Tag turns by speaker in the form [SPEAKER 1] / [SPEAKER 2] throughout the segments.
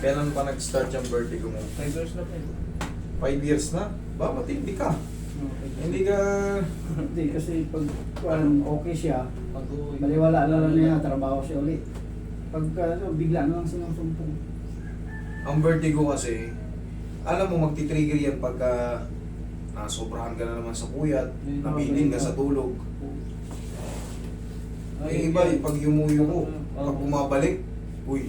[SPEAKER 1] Kailan pa nag-start yung vertigo mo?
[SPEAKER 2] 5 years na po.
[SPEAKER 1] 5 years na? Ba, matindi ka. Hindi ka...
[SPEAKER 3] Hindi, kasi pag okay siya,
[SPEAKER 2] Pag-uwi.
[SPEAKER 3] baliwala na lang niya, trabaho siya ulit. Pag bigla na lang sinusumpong.
[SPEAKER 1] Ang vertigo kasi, alam mo, magti-trigger yan pagka nasobrahan ka na naman sa puyat, nabilin ka sa tulog. Yung iba, pag yumuyo ko, pag bumabalik, uy,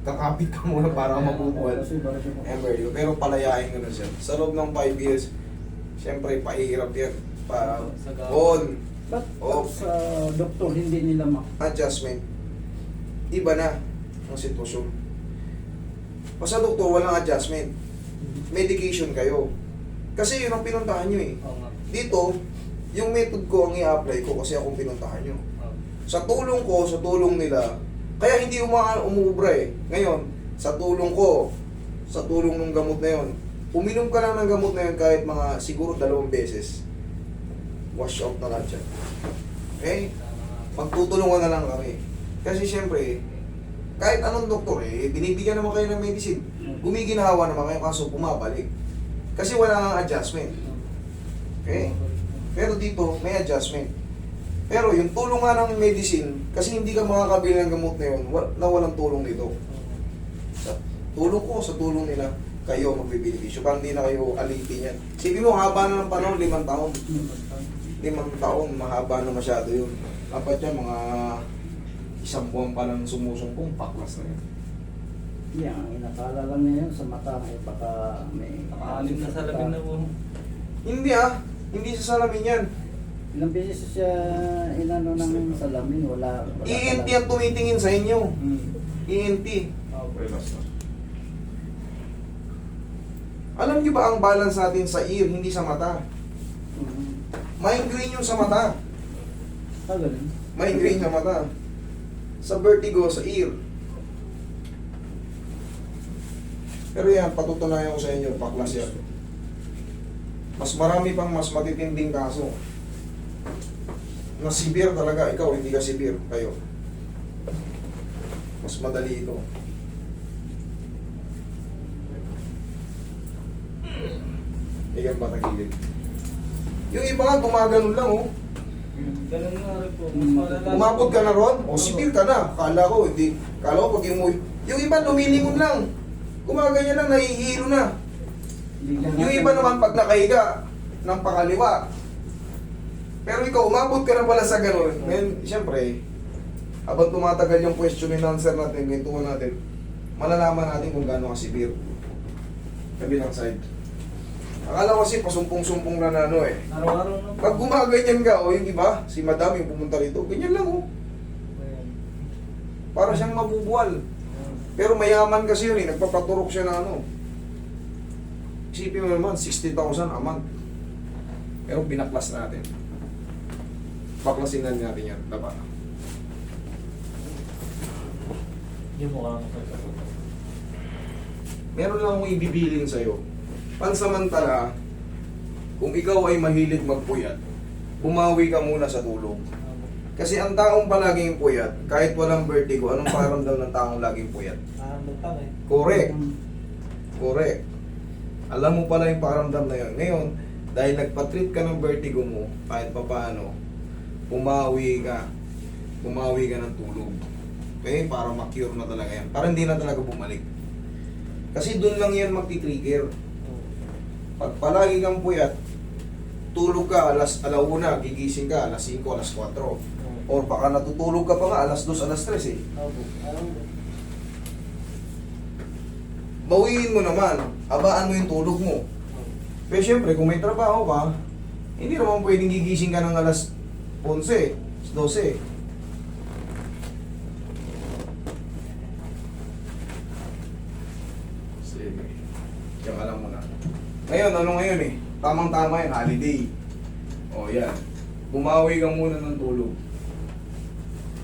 [SPEAKER 1] kakapit ka muna para mabubuhan.
[SPEAKER 3] Kasi para siya
[SPEAKER 1] Vertigo. Pero palayain ko na siya. Sa loob ng 5 years, siyempre, pahirap yan. On,
[SPEAKER 3] Ba't
[SPEAKER 1] off,
[SPEAKER 3] sa doktor hindi nila
[SPEAKER 1] adjustment. Iba na ang sitwasyon. O sa doktor, walang adjustment. Medication kayo. Kasi yun ang pinuntahan nyo eh.
[SPEAKER 2] Oo nga.
[SPEAKER 1] Dito, yung method ko ang i-apply ko kasi akong pinuntahan nyo. Sa tulong ko, sa tulong nila, kaya hindi umuubra eh. Ngayon, sa tulong ko, sa tulong ng gamot na yun, uminom ka lang ng gamot na yun kahit mga siguro 2 beses. Wash out na lahat yan. Okay? Magtutulungan na lang kami. Kasi syempre, kahit anong doktor eh, binibigyan naman kayo ng medicine. Gumiginawa naman kayo kaso pumabalik. Kasi wala nang adjustment. Okay? Pero dito, may adjustment. Pero yung tulong nga ng medicine, kasi hindi ka makakabili ng gamot na yun, na walang tulong dito. Sa tulong ko, sa tulong nila, kayo magbibigay. Para hindi na kayo alipin yan. Sige mo, haba na ng panahon, 5 taon. 5 taon, mahaba na masyado yun. Dapat yan, mga 1 buwan pa lang sumusumpong, paklas na yun.
[SPEAKER 3] yan, ang inakala lang niya yun sa mata, ay baka may...
[SPEAKER 2] Nakaalim na sa labing na po.
[SPEAKER 1] Hindi hindi sa salamin yan.
[SPEAKER 3] Ilang beses siya inano ng salamin, wala
[SPEAKER 1] ENT ang tumitingin sa inyo. ENT. Alam niyo ba ang balance natin sa ear, hindi sa mata? Migraine yung sa mata.
[SPEAKER 3] Ganun.
[SPEAKER 1] Migraine sa mata. Sa vertigo, sa ear. Pero yan, patutunayan ko sa inyo, paklas yan. Mas marami pang mas matitinding kaso. Na severe talaga, ikaw hindi ka severe, kayo. Mas madali ito. Iyan ba tagilid? Yung iba nga gumaganon lang oh.
[SPEAKER 2] Ganun nga rin po. Mas malala.
[SPEAKER 1] Umabot ka na ron, o severe ka na. Kala ko, hindi. Kala ko pag yung iba lumilingon lang. Gumaganyan lang, nahihilo na. Yung iba naman pag nakahiga ng pakaliwa. Pero ikaw, umabot ka na pala sa gano'n. Ngayon, siyempre, habang tumatagal yung question and answer natin, kwentuhan natin, malalaman natin kung gaano ka severe. Kabilang side. Akala ko kasi pasumpong-sumpong na ano eh.
[SPEAKER 2] Araw-araw na po.
[SPEAKER 1] Pag gumaganyan ka, o yung iba, si madam yung pumunta rito, ganyan lang oh.
[SPEAKER 2] Ayan.
[SPEAKER 1] Para siyang mabubuwal. Pero mayaman kasi yun eh, nagpapaturok siya na ano. Isipin mo naman, 60,000 a month. Pero binaklas natin. Baklasin na natin yan, taba.
[SPEAKER 2] Hindi mo kaya
[SPEAKER 1] Meron lang akong ibibilin sa'yo. Pansamantala, kung ikaw ay mahilig magpuyat, bumawi ka muna sa tulog. Kasi ang taong palaging puyat, kahit walang vertigo, anong pakiramdam ng taong laging puyat?
[SPEAKER 2] lutang eh.
[SPEAKER 1] Correct. Correct. Alam mo pala yung pakiramdam na yun. Ngayon, dahil nagpa-treat ka ng vertigo mo, kahit papaano, bumawi ka ng tulog. Okay? Para ma-cure na talaga yan. Para hindi na talaga bumalik. Kasi doon lang yan magti-trigger. Pag palagi kang puyat, tulog ka alauna, gigising ka alas 5, alas 4. Or baka natutulog ka pa nga alas 2, alas 3 eh. Bawiin mo naman, abaan mo yung tulog mo. Pero syempre, kung may trabaho ka, hindi naman pwedeng gigising ka ng alas 11, 12. Sige. Diyan ka lang muna. Ngayon, ano ngayon eh? Tamang-tama yan, holiday. O yan. Bumawi ka muna ng tulog.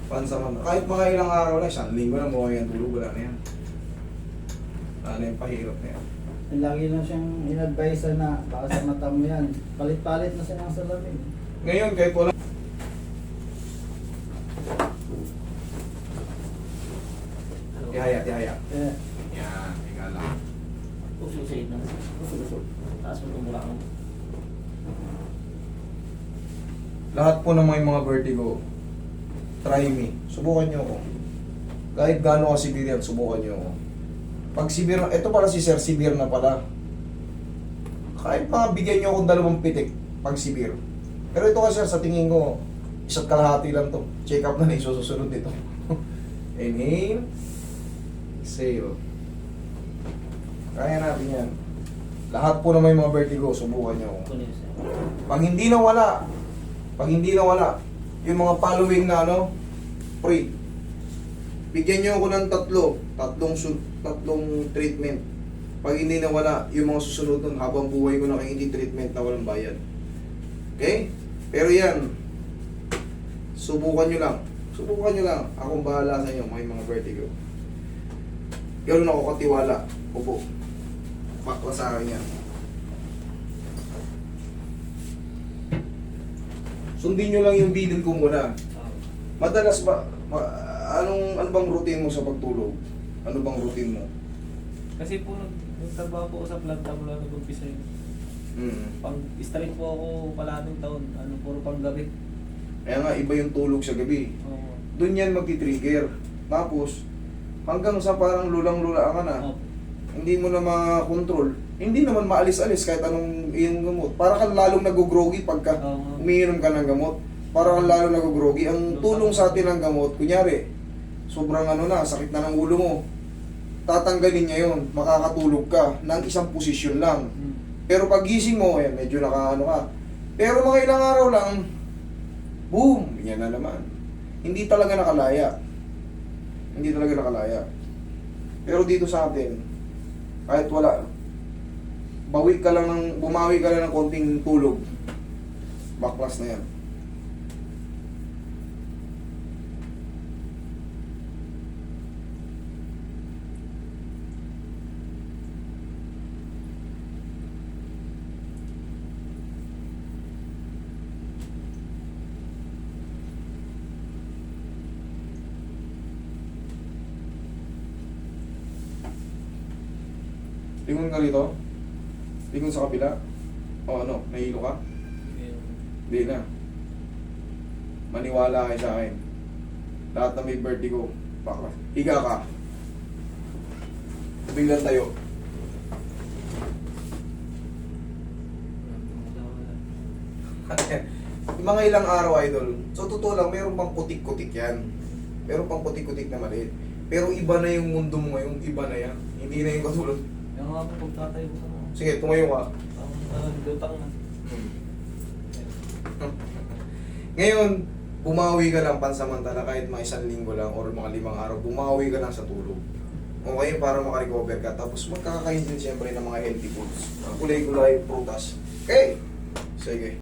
[SPEAKER 1] Pansamantala. Kahit mga ilang araw na, 1 linggo na bumawi ang tulog, wala na yan. Wala na yung pahirap na yan.
[SPEAKER 3] Lagi na siyang in-advise na baka sa mata mo yan. Palit-palit na siya ng salamin.
[SPEAKER 1] Ngayon, kahit wala Tihaya. lahat po ng mga vertigo, try me. Subukan nyo ako. Kahit gaano ka severe yan, subukan nyo ako. Pag severe, ito pala si Sir, severe na pala. Kahit mga bigyan nyo akong 2 pitik, pag severe. Pero ito kasi sa tingin ko, 1.5 lang to. Check up na na isusunod dito. Inhale. Exhale. Kaya natin yan. Lahat po na may mga vertigo, subukan nyo ako.
[SPEAKER 2] Kunin sir.
[SPEAKER 1] Pag hindi nawala, yung mga following na pre, bigyan nyo ako ng tatlong treatment. Pag hindi nawala, yung mga susunod nun, habang buhay ko na kayo hindi treatment na walang bayad. Okay? Pero yan, subukan nyo lang. Subukan nyo lang. Akong bahala sa inyo, may mga vertigo. Ganoon ako katiwala. Opo. Bakla sa akin yan. Sundin nyo lang yung bilin ko muna. Madalas ba, ano bang routine mo sa pagtulog? Ano bang routine mo?
[SPEAKER 2] Kasi po nagtrabaho po ako sa planta mula nag-umpisa yun. Pag straight po ako kalahating taon, puro pang gabi.
[SPEAKER 1] Kaya nga, iba yung tulog sa gabi.
[SPEAKER 2] Oo.
[SPEAKER 1] Doon yan magti-trigger. Tapos, hanggang sa parang lulang-lula ka na, hindi mo na ma-control. Hindi naman maalis-alis kahit anong iyong gamot. Para kang lalong nag-groggy pagka umiinom ka ng gamot. Para kang lalong nag-groggy. Ang tulong sa atin ng gamot, kunyari, sobrang sakit na ng ulo mo. Tatanggalin niya yun, makakatulog ka ng isang posisyon lang. Pero pag gising mo, ayan, medyo ka. Pero mga ilang araw lang, boom, yan na naman. Hindi talaga nakalaya. Hindi talaga nakalaya. Pero dito sa atin, kahit wala, bumawi ka lang ng konting tulog, baklas na yan. Lingon ka rito? Lingon sa kabila? O nahilo ka? Hindi na. Maniwala kayo sa akin. Lahat na may vertigo, bakla. Higa ka. Biglang tayo. Mga ilang araw, idol. So, totoo lang, meron pang kutik-kutik yan. Meron pang kutik-kutik na maliit. Pero iba na yung mundo mo ngayon, iba na yan. Hindi na yung katulad.
[SPEAKER 2] Yung nga po pagtatayo ko sa mga.
[SPEAKER 1] Sige, tumayo ka.
[SPEAKER 2] Lutang na.
[SPEAKER 1] Ngayon, bumawi ka lang pansamantala kahit mga 1 linggo lang or mga 5 araw, bumawi ka lang sa tulog. Okay, para makarecover ka. Tapos magkakakain din siyempre ng mga healthy foods. Kulay-kulay, prutas. Okay? Sige.